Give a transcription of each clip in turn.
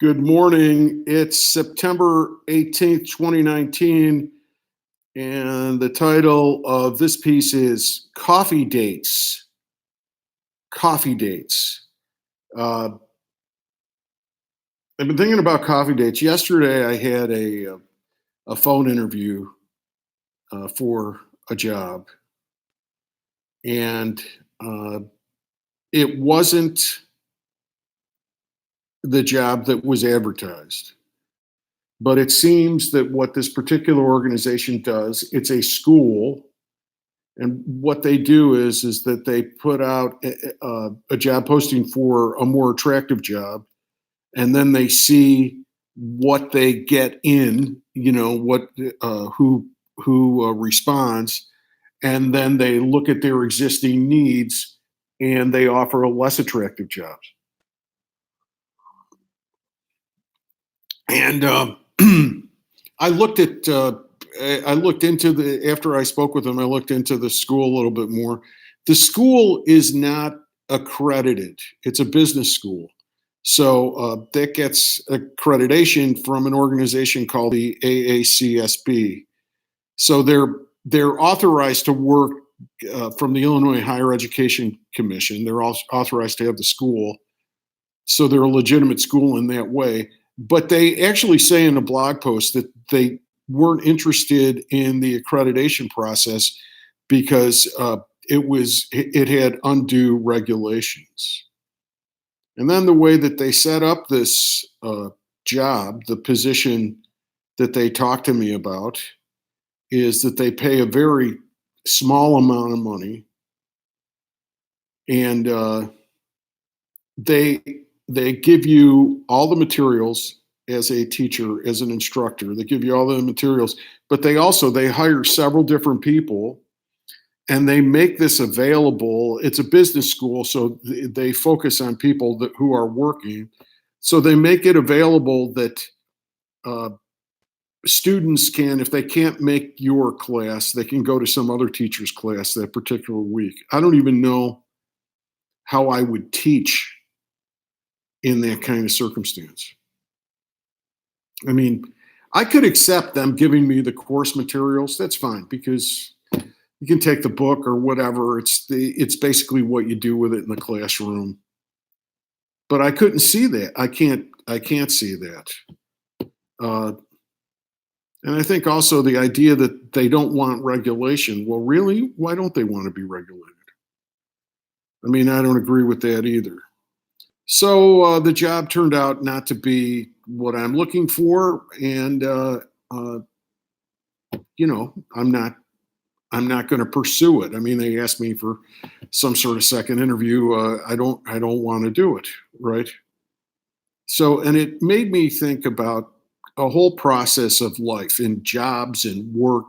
Good morning. It's September 18th, 2019, and the title of this piece is Coffee Dates. Coffee Dates. Uh, I've been thinking about coffee dates. Yesterday, I had a phone interview for a job, and uh, it wasn't the job that was advertised. But it seems that what this particular organization does, it's a school, and what they do is that they put out a job posting for a more attractive job, and then they see what they get in, what who responds, and then they look at their existing needs and they offer a less attractive job. And I looked at I looked into the after I spoke with them, I looked into the school a little bit more. The school is not accredited. It's a business school. So that gets accreditation from an organization called the AACSB. So they're authorized to work from the Illinois Higher Education Commission. They're also authorized to have the school. So they're a legitimate school in that way. But they actually say in a blog post that they weren't interested in the accreditation process because it had undue regulations. And then the way that they set up this job, the position that they talked to me about, is that they pay a very small amount of money, and they give you all the materials as a teacher, as an instructor. They give you all the materials, but they hire several different people, and they make this available. It's a business school, so they focus on people who are working. So they make it available that uh, students can, if they can't make your class, they can go to some other teacher's class that particular week. I don't even know how I would teach in that kind of circumstance. I mean, I could accept them giving me the course materials. That's fine because you can take the book or whatever. It's basically what you do with it in the classroom. But I couldn't see that. I can't see that. Uh, and I think also the idea that they don't want regulation. Well, really, why don't they want to be regulated? I mean, I don't agree with that either. So the job turned out not to be what I'm looking for, and uh, I'm not going to pursue it. I mean, they asked me for some sort of second interview. I don't want to do it, right? So, and it made me think about a whole process of life in jobs and work,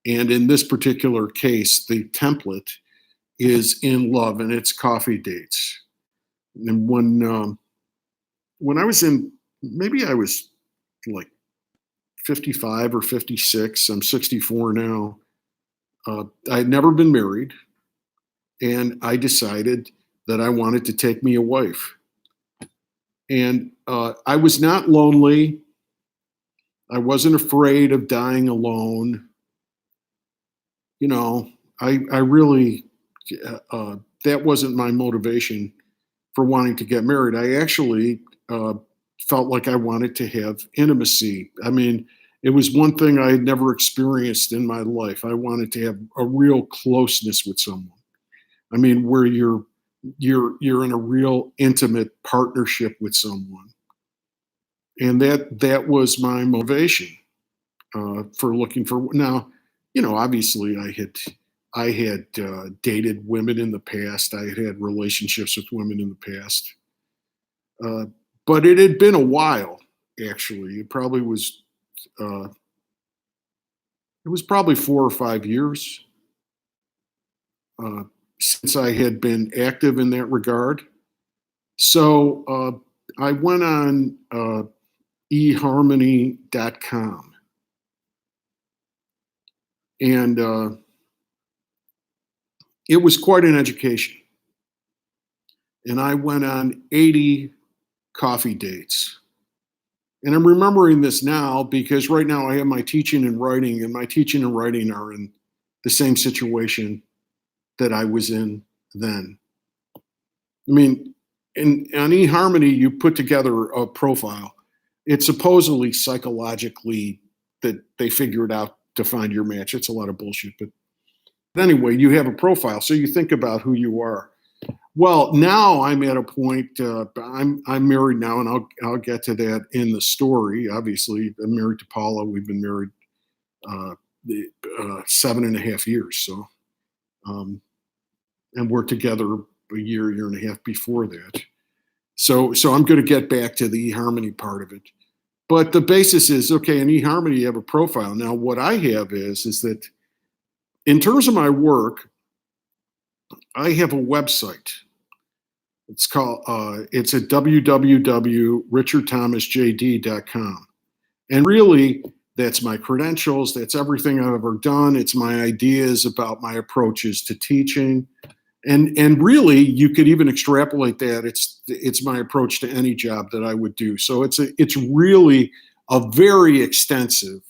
and in this particular case, the template is in love, and it's coffee dates. And when I was in, maybe I was like 55 or 56. I'm 64 now. I had never been married, and I decided that I wanted to take me a wife. And I was not lonely. I wasn't afraid of dying alone. You know, I really, that wasn't my motivation for wanting to get married. I actually felt like I wanted to have intimacy. I mean, it was one thing I had never experienced in my life. I wanted to have a real closeness with someone. I mean, where you're in a real intimate partnership with someone, and that was my motivation for looking for. Now, obviously, I had dated women in the past. I had relationships with women in the past, uh, but it had been a while. Actually, uh, it was probably 4 or 5 years uh, since I had been active in that regard. So I went on eharmony.com, and it was quite an education. And I went on 80 coffee dates. And I'm remembering this now because right now I have my teaching and writing, and my teaching and writing are in the same situation that I was in then. I mean, on eHarmony, you put together a profile. It's supposedly psychologically that they figured out to find your match. It's a lot of bullshit, but anyway, you have a profile, so you think about who you are. Well, now I'm at a point. I'm married now, and I'll get to that in the story. Obviously, I'm married to Paula. We've been married uh, 7.5 years. So, and we're together a year and a half before that. So I'm going to get back to the eHarmony part of it. But the basis is okay. In eHarmony, you have a profile. Now, what I have is that in terms of my work, I have a website. It's called, it's at www.richardthomasjd.com. And really, that's my credentials. That's everything I've ever done. It's my ideas about my approaches to teaching. And really, you could even extrapolate that. It's my approach to any job that I would do. So it's really a very extensive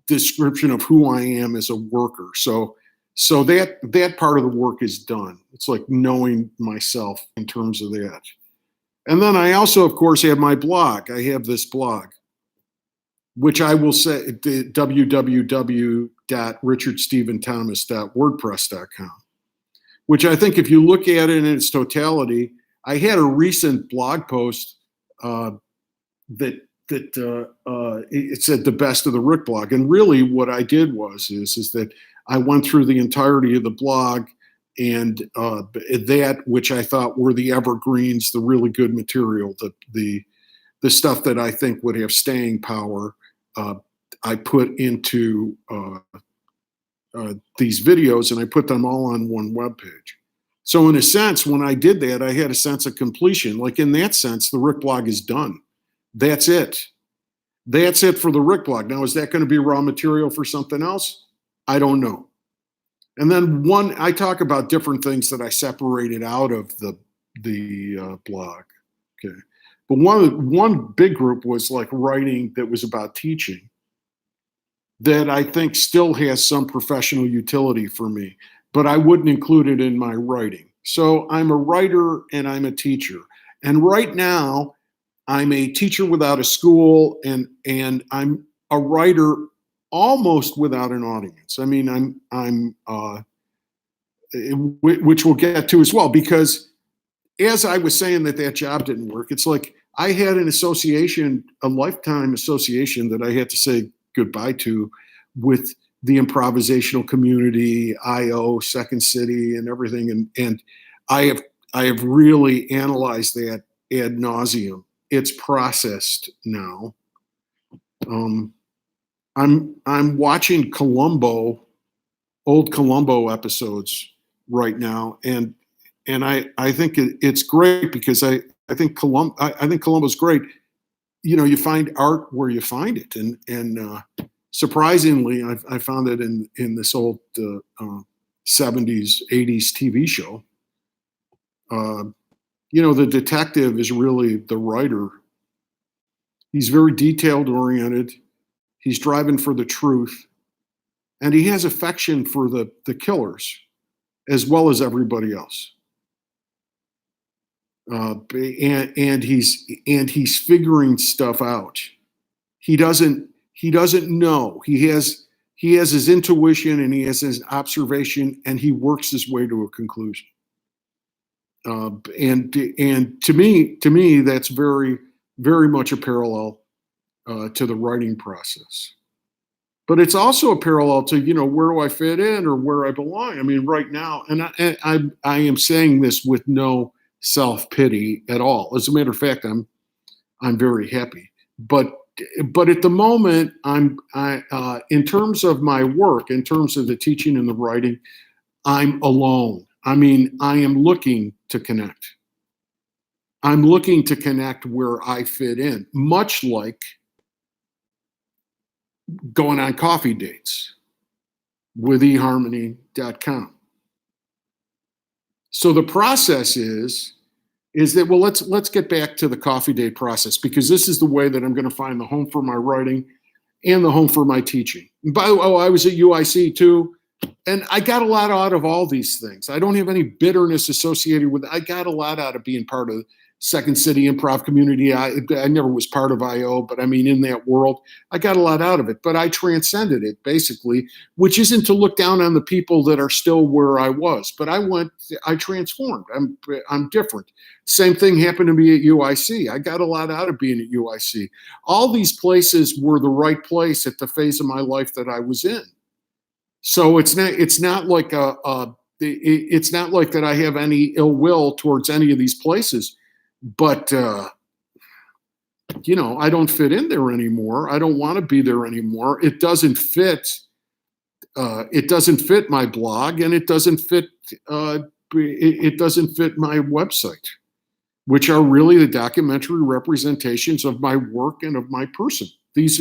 description of who I am as a worker. So that part of the work is done. It's like knowing myself in terms of that. And then I also, of course, have my blog. I have this blog, which I will say www.richardstephenthomas.wordpress.com, which I think if you look at it in its totality, I had a recent blog post that it said the best of the Rick blog. And really what I did is that I went through the entirety of the blog and that which I thought were the evergreens, the really good material, the stuff that I think would have staying power, I put into these videos, and I put them all on one webpage. So in a sense, when I did that, I had a sense of completion. Like in that sense, the Rick blog is done. That's it. That's it for the Rick blog. Now, is that going to be raw material for something else? I don't know. And then I talk about different things that I separated out of the blog. Okay. But one big group was like writing that was about teaching that I think still has some professional utility for me, but I wouldn't include it in my writing. So I'm a writer and I'm a teacher. And right now, I'm a teacher without a school, and I'm a writer almost without an audience. I mean, which we'll get to as well, because as I was saying that job didn't work, it's like I had an association, a lifetime association that I had to say goodbye to with the improvisational community, IO, Second City, and everything. And I have really analyzed that ad nauseum. It's processed now. I'm watching old Columbo episodes right now, and I think it's great because I think Columbo's great. You know, you find art where you find it, and surprisingly, I found it in this old 70s, 80s TV show. You know, the detective is really the writer. He's very detailed oriented. He's driving for the truth. And he has affection for the killers as well as everybody else. And he's figuring stuff out. He doesn't know. He has his intuition and he has his observation, and he works his way to a conclusion. And to me, that's very, very much a parallel to the writing process. But it's also a parallel to, you know, where do I fit in or where I belong? I mean, right now, and I am saying this with no self-pity at all. As a matter of fact, I'm very happy. But at the moment, in terms of my work, in terms of the teaching and the writing, I'm alone. I mean, I am looking to connect. I'm looking to connect where I fit in, much like going on coffee dates with eHarmony.com. So the process is is that, well, let's get back to the coffee date process, because this is the way that I'm going to find the home for my writing and the home for my teaching. And by the way, oh, I was at UIC too, and I got a lot out of all these things. I don't have any bitterness associated with it. I got a lot out of being part of Second City Improv community. I never was part of IO, but I mean, in that world, I got a lot out of it. But I transcended it, basically, which isn't to look down on the people that are still where I was. But I transformed. I'm different. Same thing happened to me at UIC. I got a lot out of being at UIC. All these places were the right place at the phase of my life that I was in. So it's not like it's not like that I have any ill will towards any of these places, but I don't fit in there anymore. I don't want to be there anymore. It doesn't fit. It doesn't fit my blog, and it doesn't fit. It doesn't fit my website, which are really the documentary representations of my work and of my person. This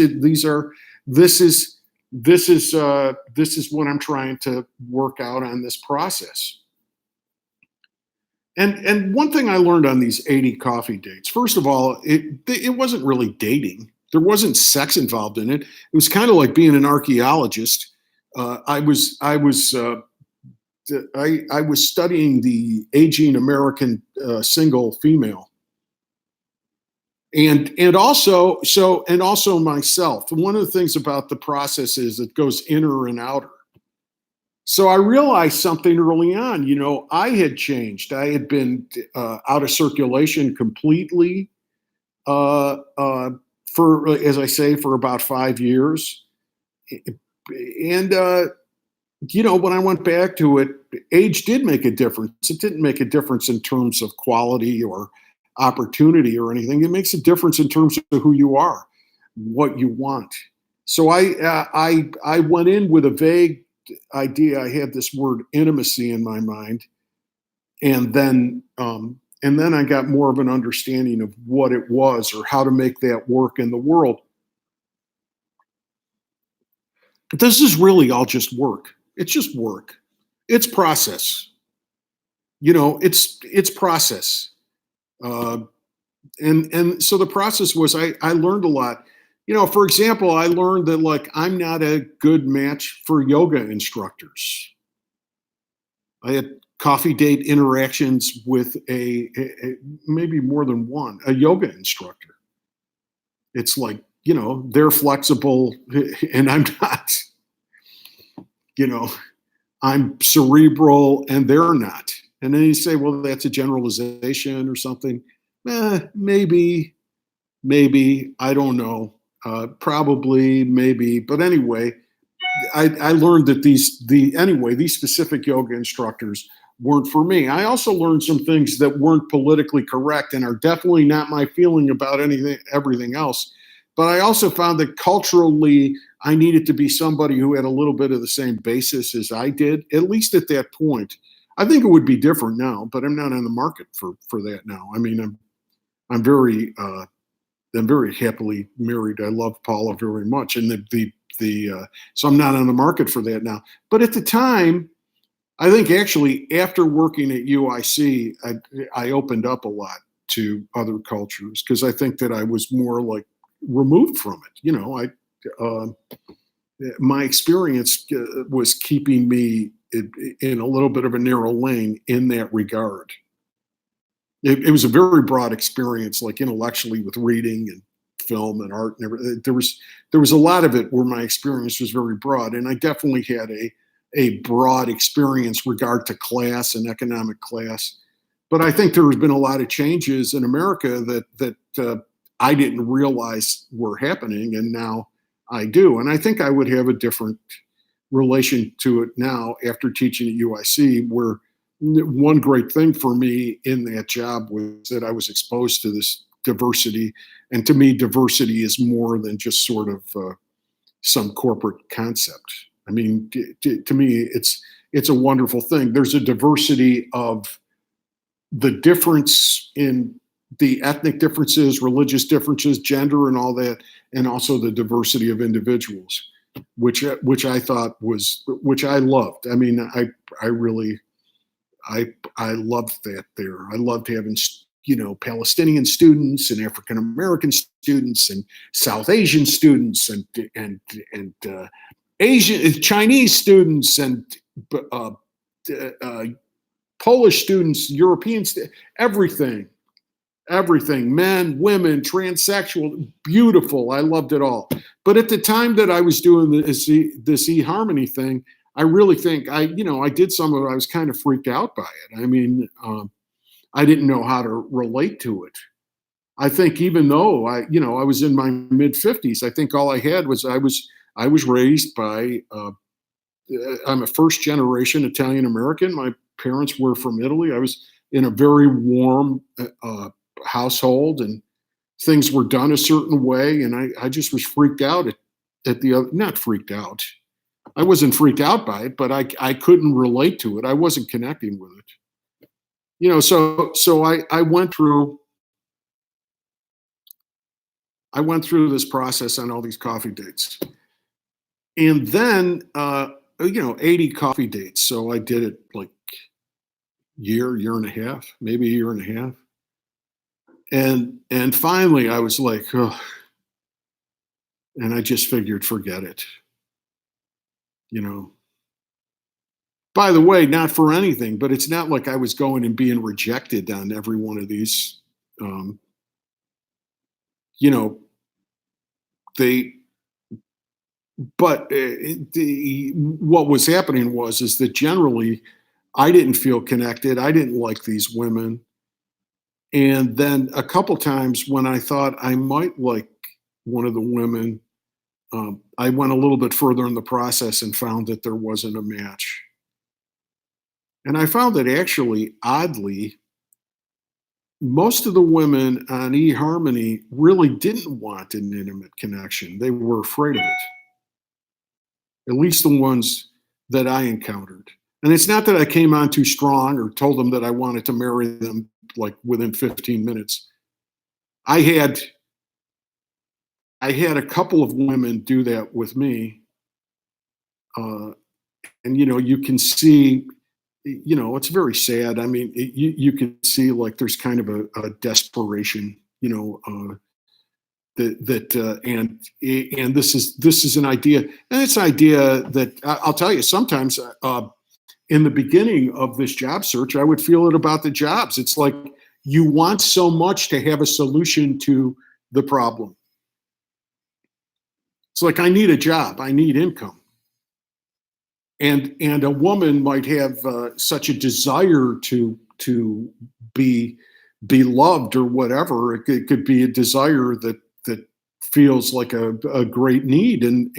is what I'm trying to work out on this process. And one thing I learned on these 80 coffee dates, first of all, it wasn't really dating. There wasn't sex involved in it. It was kind of like being an archaeologist. I was studying the aging American single female, and also myself. And one of the things about the process is it goes inner and outer. So I realized something early on. I had changed. I had been out of circulation completely for, as I say, for about 5 years. And when I went back to it, age did make a difference. It didn't make a difference in terms of quality or opportunity or anything. It makes a difference in terms of who you are, what you want. So I went in with a vague idea. I had this word intimacy in my mind, and then I got more of an understanding of what it was or how to make that work in the world. But this is really all just work. It's just work. It's process. It's process. And so the process was I learned a lot. For example, I learned that, like, I'm not a good match for yoga instructors. I had coffee date interactions with a maybe more than one, a yoga instructor. It's like, they're flexible and I'm not. I'm cerebral and they're not. And then you say, well, that's a generalization or something. Maybe, I don't know. Probably, maybe, but anyway, I learned that these specific yoga instructors weren't for me. I also learned some things that weren't politically correct and are definitely not my feeling about everything else. But I also found that culturally, I needed to be somebody who had a little bit of the same basis as I did, at least at that point. I think it would be different now, but I'm not on the market for that now. I mean, I'm very happily married. I love Paula very much, and so I'm not on the market for that now. But at the time, I think actually after working at UIC, I opened up a lot to other cultures, because I think that I was more like removed from it. My experience was keeping me in a little bit of a narrow lane in that regard. It was a very broad experience, like intellectually, with reading and film and art and everything. There was a lot of it where my experience was very broad, and I definitely had a broad experience regard to class and economic class. But I think there has been a lot of changes in America that I didn't realize were happening, and now I do. And I think I would have a different relation to it now after teaching at UIC, where one great thing for me in that job was that I was exposed to this diversity. And to me, diversity is more than just sort of some corporate concept. I mean, to me, it's a wonderful thing. There's a diversity of the difference in the ethnic differences, religious differences, gender, and all that, and also the diversity of individuals, which I thought which I loved. I mean, I really. I loved that there. I loved having, Palestinian students and African American students and South Asian students and Asian Chinese students and uh, uh, Polish students, Europeans, everything, men, women, transsexual, beautiful. I loved it all. But at the time that I was doing this eHarmony thing, I really think I did some of it. I was kind of freaked out by it. I mean, I didn't know how to relate to it. I think even though I was in my mid 50s, I think all I had was I was raised by I'm a first generation Italian American. My parents were from Italy. I was in a very warm household, and things were done a certain way. And I just was freaked out at the other, not freaked out. I wasn't freaked out by it, but I couldn't relate to it. I wasn't connecting with it. So I went through this process on all these coffee dates. And then 80 coffee dates. So I did it like year and a half, maybe a year and a half. And finally I was like, oh, and I just figured, forget it. By the way, not for anything, but it's not like I was going and being rejected on every one of these. You know, they, but what was happening is that generally I didn't feel connected. I didn't like these women. And then a couple times when I thought I might like one of the women, I went a little bit further in the process and found that there wasn't a match. And I found that actually, oddly, most of the women on eHarmony really didn't want an intimate connection. They were afraid of it, at least the ones that I encountered. And it's not that I came on too strong or told them that I wanted to marry them like within 15 minutes. I had a couple of women do that with me. And, you can see, it's very sad. I mean, you can see like there's kind of a desperation, and this is an idea, and it's an idea that I'll tell you sometimes in the beginning of this job search, I would feel it about the jobs. It's like you want so much to have a solution to the problem. It's like, I need a job, I need income. And a woman might have such a desire to be loved or whatever. It could be a desire that feels like a great need, and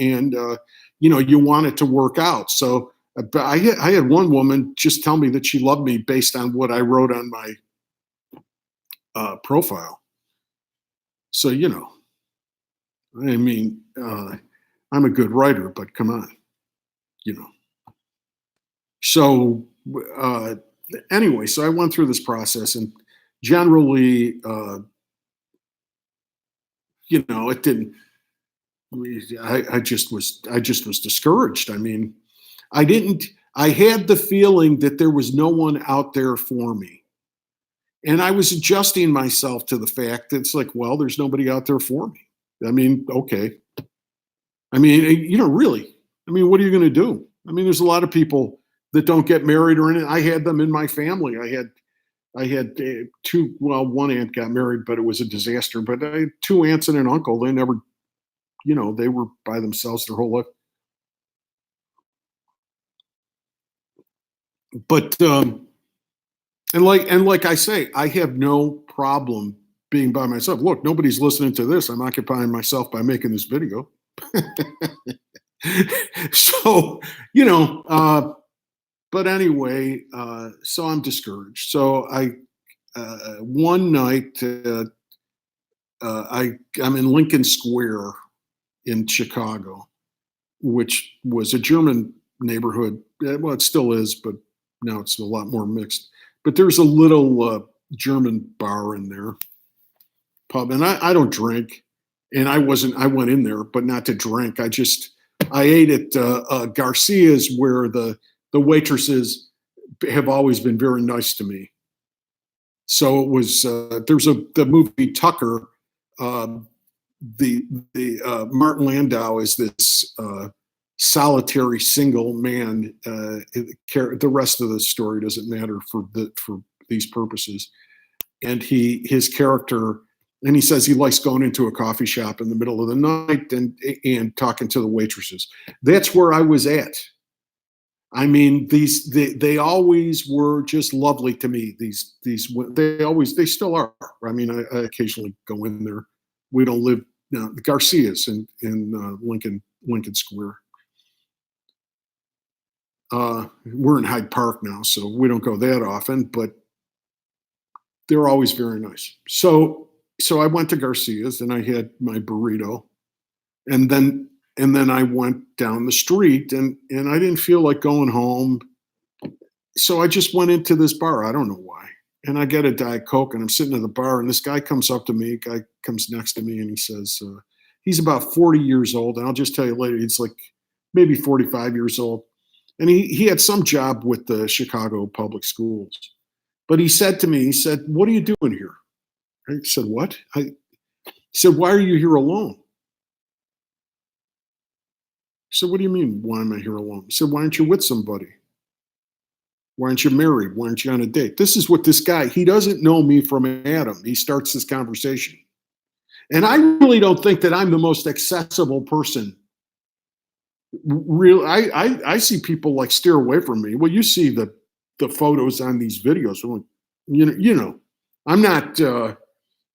you want it to work out. So I had one woman just tell me that she loved me based on what I wrote on my profile. So I mean, I'm a good writer, but come on, So anyway, so I went through this process, and generally, it didn't. I just was discouraged. I mean, I had the feeling that there was no one out there for me. And I was adjusting myself to the fact that it's like, well, there's nobody out there for me. I mean, okay. I mean, really, I mean, what are you going to do? I mean, there's a lot of people that don't get married or anything. I had them in my family. I had two, well, one aunt got married, but it was a disaster. But I had two aunts and an uncle. They never, they were by themselves their whole life. But and like I say, I have no problem being by myself. Look, nobody's listening to this. I'm occupying myself by making this video. So, but anyway, so I'm discouraged. So one night, I'm in Lincoln Square in Chicago, which was a German neighborhood. Well, it still is, but now it's a lot more mixed. But there's a little German bar in there, pub, and I don't drink, and I went in there, but not to drink. I ate at Garcia's, where the waitresses have always been very nice to me. So it was there's the movie Tucker. Um, the Martin Landau is this solitary single man. The rest of the story doesn't matter for these purposes. And his character, and he says he likes going into a coffee shop in the middle of the night and talking to the waitresses. That's where I was at. I mean, they always were just lovely to me. They still are. I mean, I occasionally go in there. We don't live now. The Garcias in Lincoln Square. We're in Hyde Park now, so we don't go that often, but they're always very nice. So I went to Garcia's and I had my burrito, and then I went down the street and I didn't feel like going home. So I just went into this bar. I don't know why. And I get a Diet Coke and I'm sitting at the bar and this guy comes up to me, guy comes next to me and he says, he's about 40 years old. And I'll just tell you later, he's like maybe 45 years old. And he had some job with the Chicago public schools. But he said to me, he said, "What are you doing here?" I said, "What?" He said, "Why are you here alone?" So what do you mean, why am I here alone? He said, "Why aren't you with somebody? Why aren't you married? Why aren't you on a date?" This is what this guy, he doesn't know me from Adam. He starts this conversation. And I really don't think that I'm the most accessible person. Real, I see people like steer away from me. Well, you see the photos on these videos. I'm like,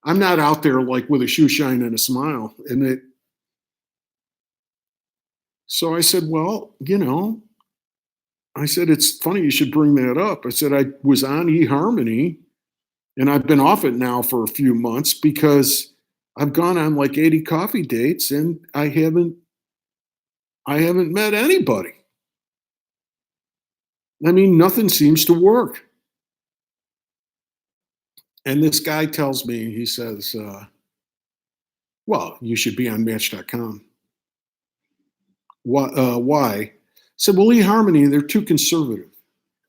I'm not out there like with a shoe shine and a smile. So I said, well, I said, it's funny you should bring that up. I said, I was on eHarmony and I've been off it now for a few months because I've gone on like 80 coffee dates and I haven't met anybody. I mean, nothing seems to work. And this guy tells me, he says, well, you should be on Match.com. Why? I said, well, eHarmony, they're too conservative.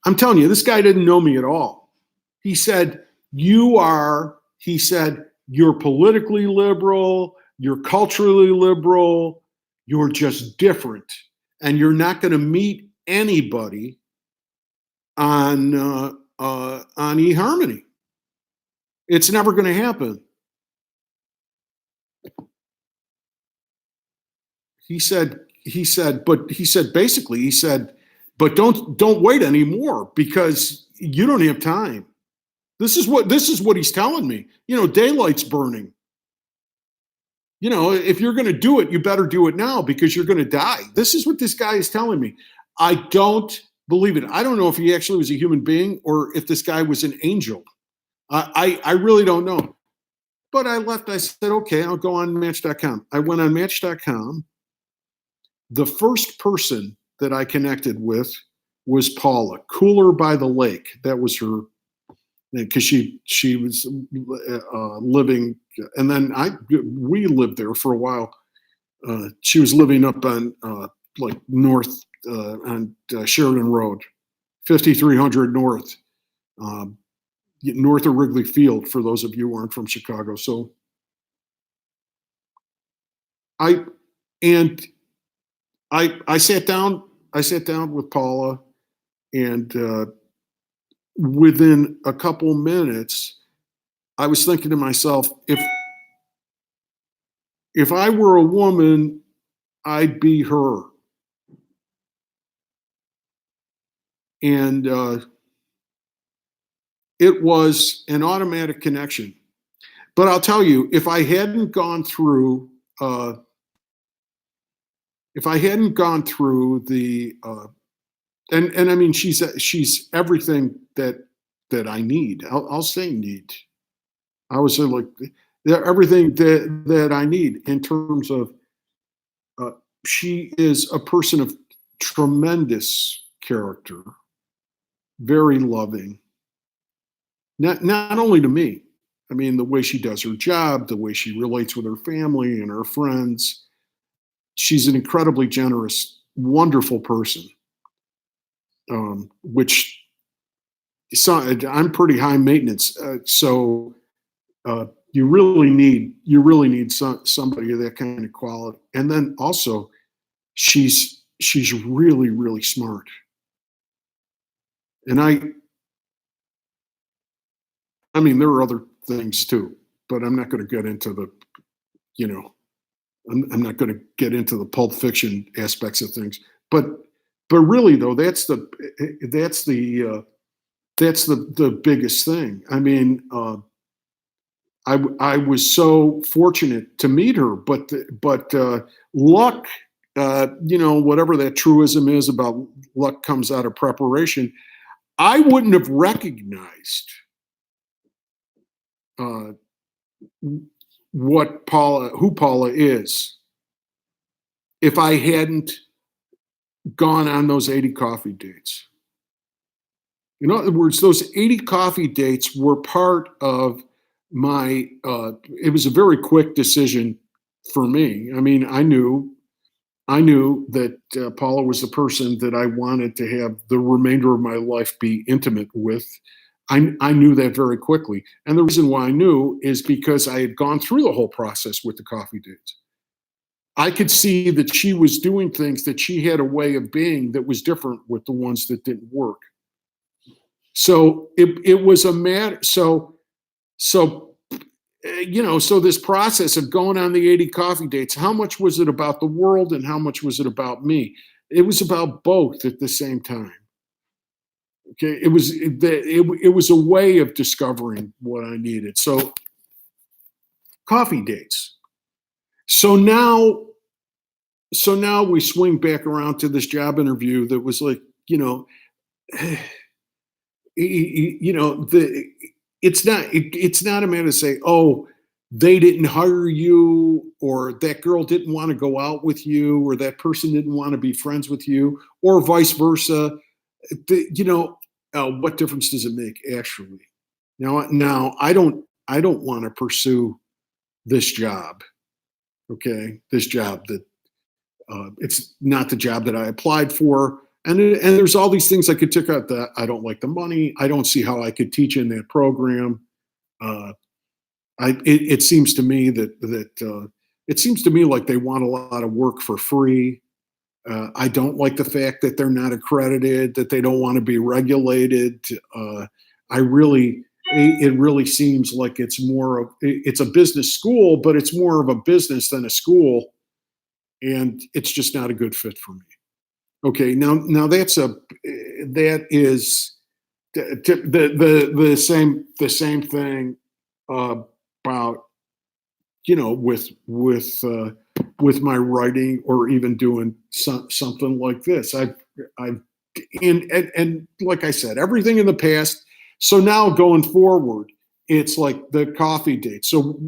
I'm telling you, this guy didn't know me at all. He said, you're politically liberal, you're culturally liberal, you're just different. And you're not going to meet anybody on eHarmony. It's never going to happen. He said, but don't wait anymore because you don't have time. This is what he's telling me. Daylight's burning. If you're going to do it, you better do it now because you're going to die. This is what this guy is telling me. I don't believe it. I don't know if he actually was a human being or if this guy was an angel. I really don't know. But I left. I said, okay, I'll go on Match.com. I went on Match.com. The first person that I connected with was Paula, Cooler by the Lake. That was her, because she was living, and then we lived there for a while. She was living up on like north on Sheridan Road, 5300 North, north of Wrigley Field. For those of you who aren't from Chicago, so I sat down. I sat down with Paula, and within a couple minutes, I was thinking to myself, if I were a woman, I'd be her. And it was an automatic connection. But I'll tell you, if I hadn't gone through the and I mean, she's everything that I need. I'll say need. I would say like everything that I need in terms of. She is a person of tremendous character, very loving. Not only to me. I mean, the way she does her job, the way she relates with her family and her friends. She's an incredibly generous, wonderful person. Which So I'm pretty high maintenance. So you really need somebody of that kind of quality. And then also she's really, really smart. And I mean, there are other things too, but I'm not going to get into the, you know, I'm not going to get into the Pulp Fiction aspects of things. But but really though, that's the the biggest thing. I mean, I was so fortunate to meet her, but luck, whatever that truism is about luck comes out of preparation. I wouldn't have recognized uh, who Paula is, if I hadn't gone on those 80 coffee dates. In other words, those 80 coffee dates were part of my, it was a very quick decision for me. I mean, I knew that Paula was the person that I wanted to have the remainder of my life be intimate with. I knew that very quickly. And the reason why I knew is because I had gone through the whole process with the coffee dates. I could see that she was doing things, that she had a way of being that was different with the ones that didn't work. So it was a matter. So this process of going on the 80 coffee dates, how much was it about the world and how much was it about me? It was about both at the same time. Okay, it was a way of discovering what I needed. So coffee dates. So now we swing back around to this job interview that was like, the it's not a matter to say, oh, they didn't hire you, or that girl didn't want to go out with you, or that person didn't want to be friends with you, or vice versa. What difference does it make actually? Now I don't want to pursue this job. Okay, this job that it's not the job that I applied for. And there's all these things I could tick out. That I don't like the money. I don't see how I could teach in that program. Uh, it seems to me it seems to me like they want a lot of work for free. I don't like the fact that they're not accredited, that they don't want to be regulated. I really, it really seems like it's a business school, but it's more of a business than a school, and it's just not a good fit for me. Okay, now that is the same thing about with my writing, or even doing something like this. I've and like I said, everything in the past. So now going forward, it's like the coffee date. So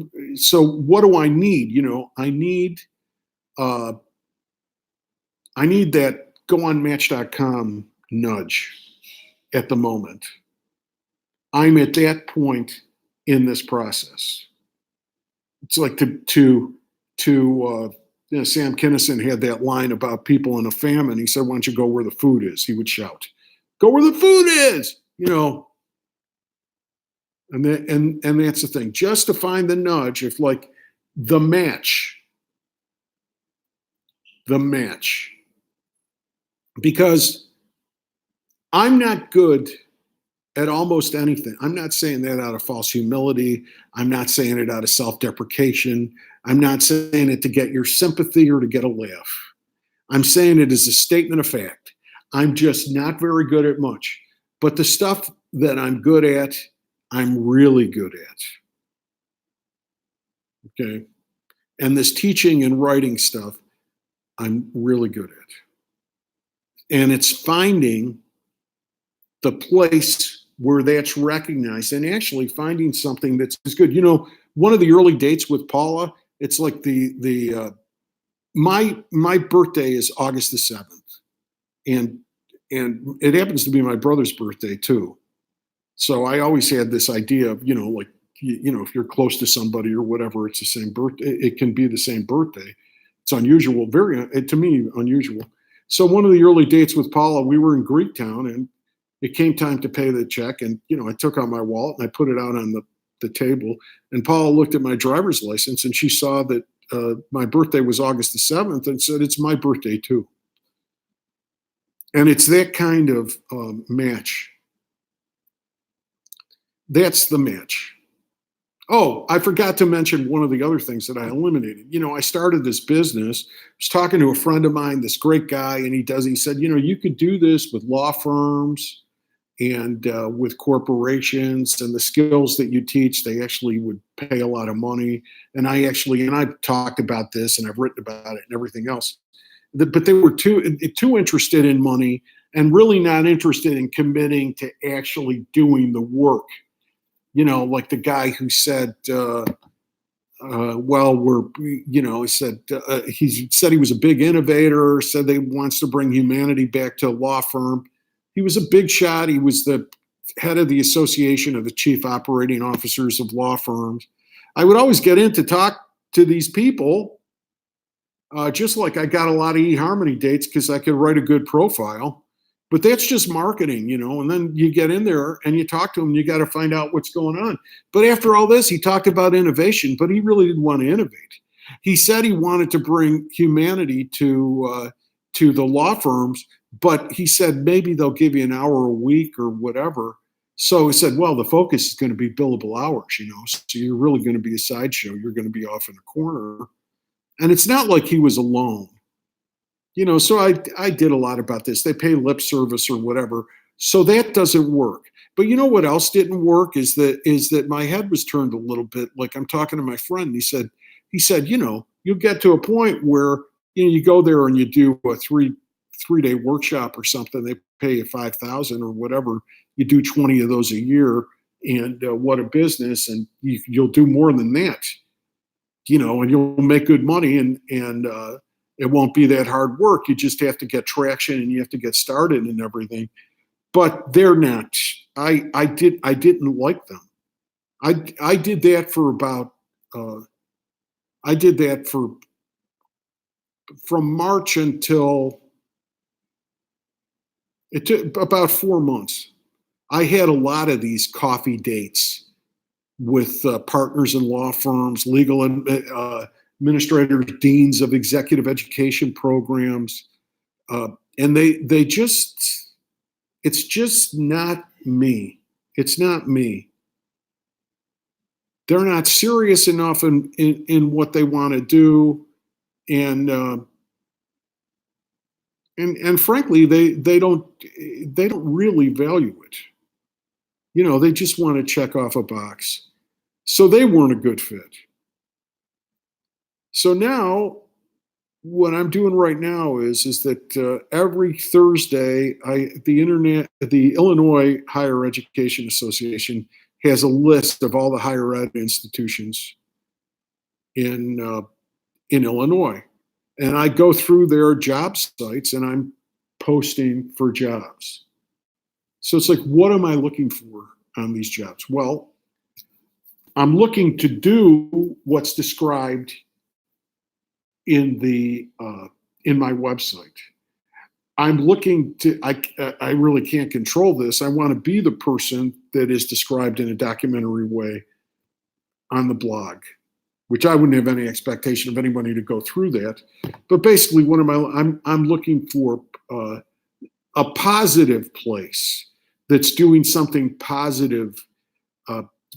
what do I need? Uh, I need that go on Match.com nudge at the moment. I'm at that point in this process. It's like Sam Kinison had that line about people in a famine. He said, "Why don't you go where the food is?" He would shout, "Go where the food is!" And that's the thing. Just to find the nudge, if like the match, the match, because I'm not good at almost anything. I'm not saying that out of false humility. I'm not saying it out of self-deprecation. I'm not saying it to get your sympathy or to get a laugh. I'm saying it as a statement of fact. I'm just not very good at much. But the stuff that I'm good at, I'm really good at. Okay. And this teaching and writing stuff, I'm really good at. And it's finding the place where that's recognized, and actually finding something that's good. One of the early dates with Paula, it's like my birthday is August the 7th, and it happens to be my brother's birthday too. So I always had this idea of, like, if you're close to somebody or whatever, it's the same birthday. It can be the same birthday. It's unusual, to me, unusual. So one of the early dates with Paula, we were in Greektown, it came time to pay the check, and I took out my wallet and I put it out on the table. And Paula looked at my driver's license, and she saw that my birthday was August the 7th, and said, "It's my birthday too." And it's that kind of match. That's the match. Oh, I forgot to mention one of the other things that I eliminated. I started this business. I was talking to a friend of mine, this great guy, and he said, you could do this with law firms and with corporations, and the skills that you teach, they actually would pay a lot of money. And I've talked about this and I've written about it and everything else. But they were too interested in money and really not interested in committing to actually doing the work. Like the guy who said, he said he was a big innovator, said that he wants to bring humanity back to a law firm. He was a big shot. He was the head of the Association of the Chief Operating Officers of Law Firms. I would always get in to talk to these people, just like I got a lot of eHarmony dates because I could write a good profile. But that's just marketing, and then you get in there and you talk to them, you got to find out what's going on. But after all this, he talked about innovation, but he really didn't want to innovate. He said he wanted to bring humanity to the law firms, but he said maybe they'll give you an hour a week or whatever. So he said, well, the focus is going to be billable hours, so you're really going to be a sideshow. You're going to be off in a corner. And it's not like he was alone. So I did a lot about this. They pay lip service or whatever. So that doesn't work. But what else didn't work is that my head was turned a little bit. Like I'm talking to my friend. He said, you'll get to a point where, you go there and you do a three-day workshop or something. They pay you $5,000 or whatever. You do 20 of those a year, and what a business. And you'll do more than that, and you'll make good money, and it won't be that hard work. You just have to get traction and you have to get started and everything. But they're not. I didn't like them. I did that for about. I did that from March until it took about 4 months. I had a lot of these coffee dates with partners in law firms, legal administrators, deans of executive education programs, and they just, it's just not me. It's not me. They're not serious enough in what they want to do, and frankly, they don't really value it. They just want to check off a box. So they weren't a good fit. So now, what I'm doing right now is that every Thursday, the Illinois Higher Education Association has a list of all the higher ed institutions in Illinois, and I go through their job sites and I'm posting for jobs. So it's like, what am I looking for on these jobs? Well, I'm looking to do what's described in my website. I'm looking to. I really can't control this. I want to be the person that is described in a documentary way on the blog, which I wouldn't have any expectation of anybody to go through that. But basically, what am I? I'm looking for a positive place that's doing something positive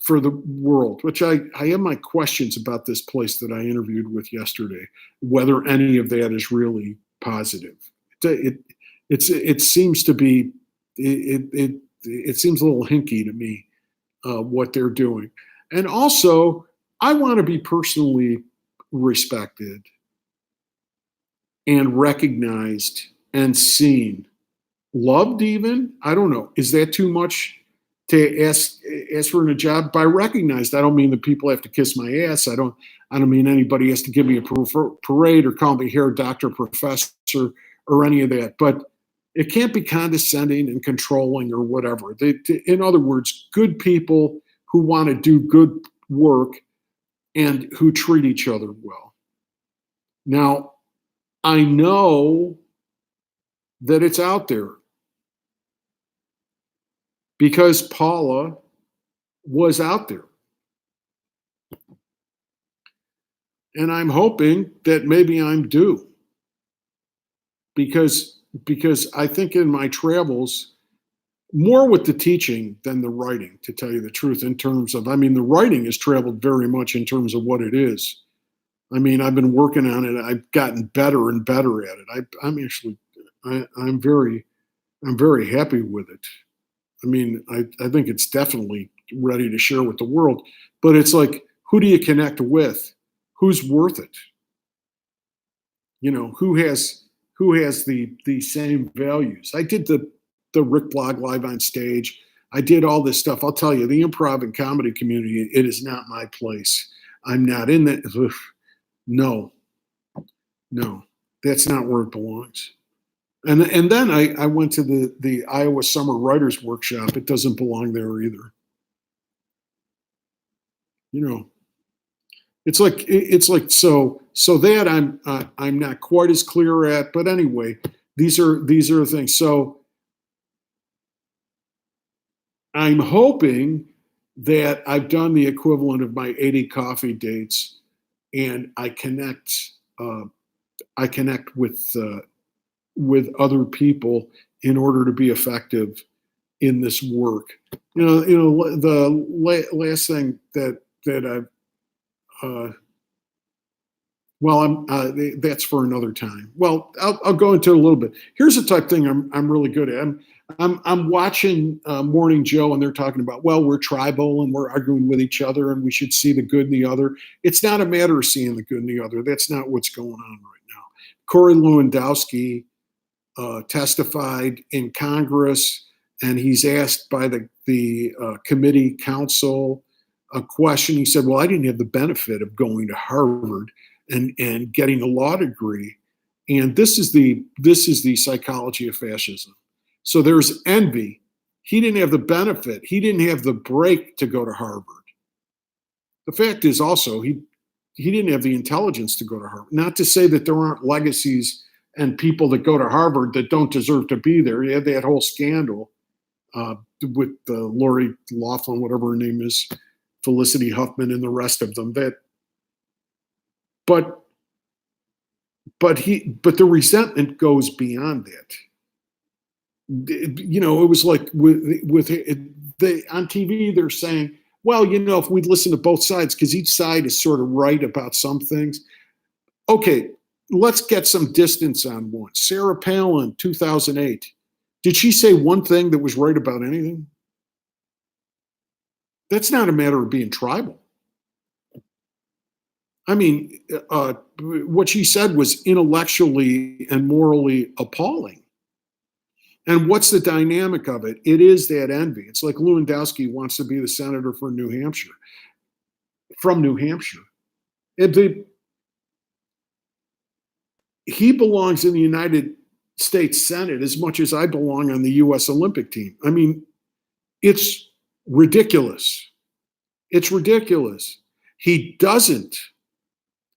for the world, which I have my questions about this place that I interviewed with yesterday, whether any of that is really positive. It seems to be, it seems a little hinky to me, what they're doing. And also, I want to be personally respected and recognized and seen, loved even. I don't know. Is that too much to ask for in a job? By recognized, I don't mean that people have to kiss my ass. I don't mean anybody has to give me a parade or call me hair doctor, professor, or any of that. But it can't be condescending and controlling or whatever. In other words, good people who want to do good work and who treat each other well. Now, I know that it's out there. because Paula was out there. And I'm hoping that maybe I'm due because I think in my travels, more with the teaching than the writing, to tell you the truth, in terms of, I mean, the writing has traveled very much in terms of what it is. I mean, I've been working on it. I've gotten better and better at it. I'm actually, I'm very happy with it. I mean, I think it's definitely ready to share with the world, but it's like, who do you connect with? Who's worth it? You know, who has the same values? I did the Rick Blog Live on Stage. I did all this stuff. I'll tell you, the improv and comedy community, it is not my place. I'm not in that. Ugh, no, no, that's not where it belongs. And then I went to the Iowa Summer Writers Workshop. It doesn't belong there either. You know, it's like so that I'm not quite as clear at. But anyway, these are the things. So I'm hoping that I've done the equivalent of my 80 coffee dates, and I connect. I connect with other people in order to be effective in this work. The last thing that I've well, that's for another time. Well, I'll go into it a little bit. Here's the type of thing I'm really good at. I'm watching Morning Joe, and they're talking about, well, we're tribal and we're arguing with each other, and we should see the good in the other. It's not a matter of seeing the good in the other. That's not what's going on right now. Corey Lewandowski testified in Congress, and he's asked by the committee counsel a question. He said, "Well, I didn't have the benefit of going to Harvard and getting a law degree, and this is the psychology of fascism." So there's envy. He didn't have the benefit. He didn't have the break to go to Harvard. The fact is also he didn't have the intelligence to go to Harvard. Not to say that there aren't legacies and people that go to Harvard that don't deserve to be there. You had that whole scandal with Lori Loughlin, whatever her name is, Felicity Huffman, and the rest of them. But the resentment goes beyond that. You know, it was like with on TV they're saying, well, you know, if we'd listen to both sides, because each side is sort of right about some things. Okay, let's get some distance on one. Sarah Palin, 2008. Did she say one thing that was right about anything? That's not a matter of being tribal. I mean, what she said was intellectually and morally appalling. And what's the dynamic of it? It is that envy. It's like Lewandowski wants to be the senator for New Hampshire, from New Hampshire. He belongs in the United States Senate as much as I belong on the U.S. Olympic team. I mean, it's ridiculous. It's ridiculous. He doesn't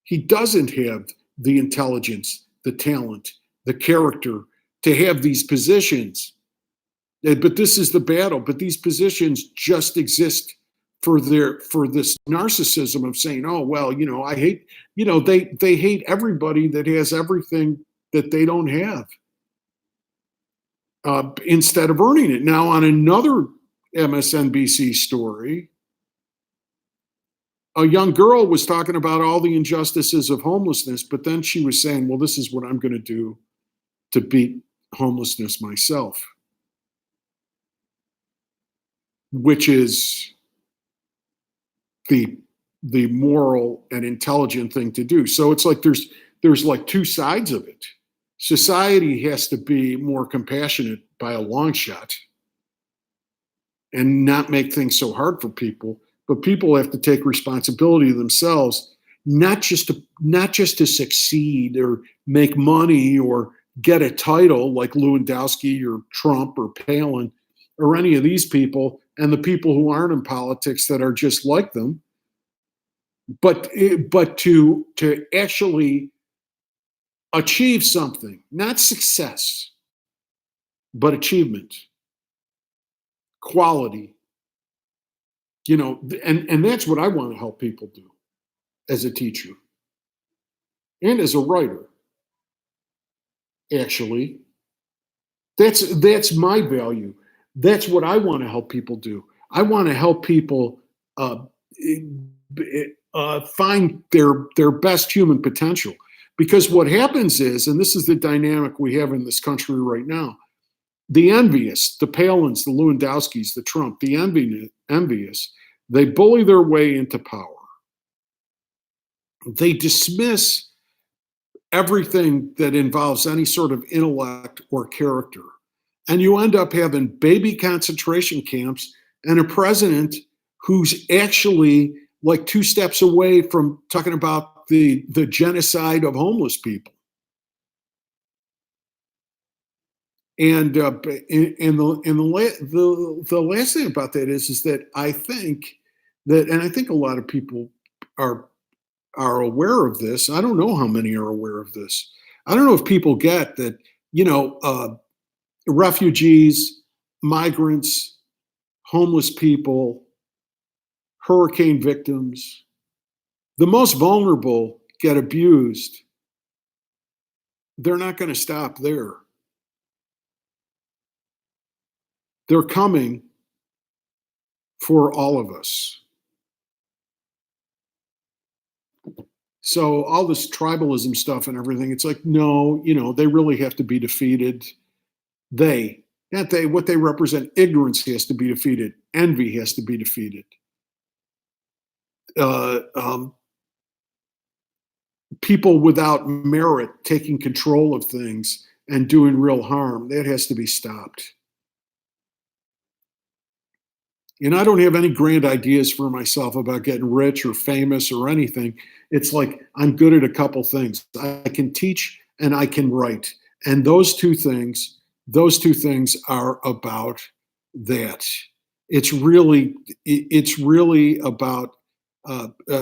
have the intelligence, the talent, the character to have these positions. But this is the battle. But these positions just exist for this narcissism of saying, oh, well, you know, I hate, you know, they hate everybody that has everything that they don't have, instead of earning it. Now, on another MSNBC story, a young girl was talking about all the injustices of homelessness, but then she was saying, well, this is what I'm going to do to beat homelessness myself, which is the moral and intelligent thing to do. So it's like there's like two sides of it. Society has to be more compassionate by a long shot and not make things so hard for people. But people have to take responsibility themselves, not just to succeed or make money or get a title like Lewandowski or Trump or Palin or any of these people, and the people who aren't in politics that are just like them, but to actually achieve something, not success, but achievement. quality, and that's what I want to help people do as a teacher and as a writer. Actually, that's my value. That's what I want to help people do. I want to help people uh, find their best human potential. Because what happens is, and this is the dynamic we have in this country right now, the envious, the Palins, the Lewandowskis, the Trump, the envious, they bully their way into power. They dismiss everything that involves any sort of intellect or character. And you end up having baby concentration camps and a president who's actually like two steps away from talking about the genocide of homeless people. And the last thing about that is that I think that, and I think a lot of people are aware of this. I don't know how many are aware of this. I don't know if people get that, refugees, migrants, homeless people, hurricane victims, the most vulnerable get abused. They're not going to stop there. They're coming for all of us. So all this tribalism stuff and everything, it's like, no, they really have to be defeated. What they represent, ignorance has to be defeated. Envy has to be defeated. People without merit taking control of things and doing real harm, that has to be stopped. And I don't have any grand ideas for myself about getting rich or famous or anything. It's like I'm good at a couple things. I can teach and I can write. And those two things are about that. It's really about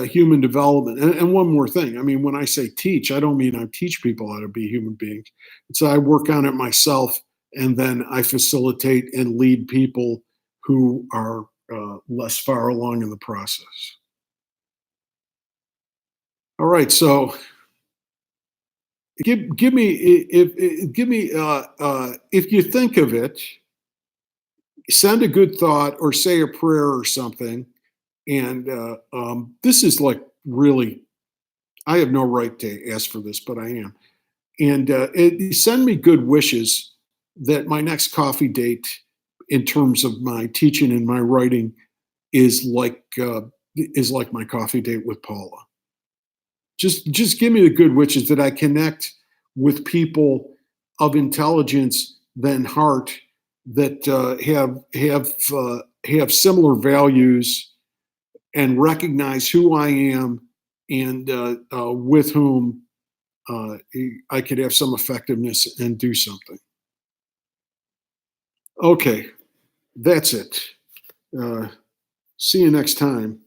human development. And one more thing. I mean, when I say teach, I don't mean I teach people how to be human beings. It's I work on it myself, and then I facilitate and lead people who are less far along in the process. All right, so give me if you think of it, send a good thought or say a prayer or something. And this is like really, I have no right to ask for this, but I am. And send me good wishes that my next coffee date, in terms of my teaching and my writing, is like my coffee date with Paula. Just give me the good wishes that I connect with people of intelligence than heart that have similar values and recognize who I am, and with whom I could have some effectiveness and do something. Okay, that's it. See you next time.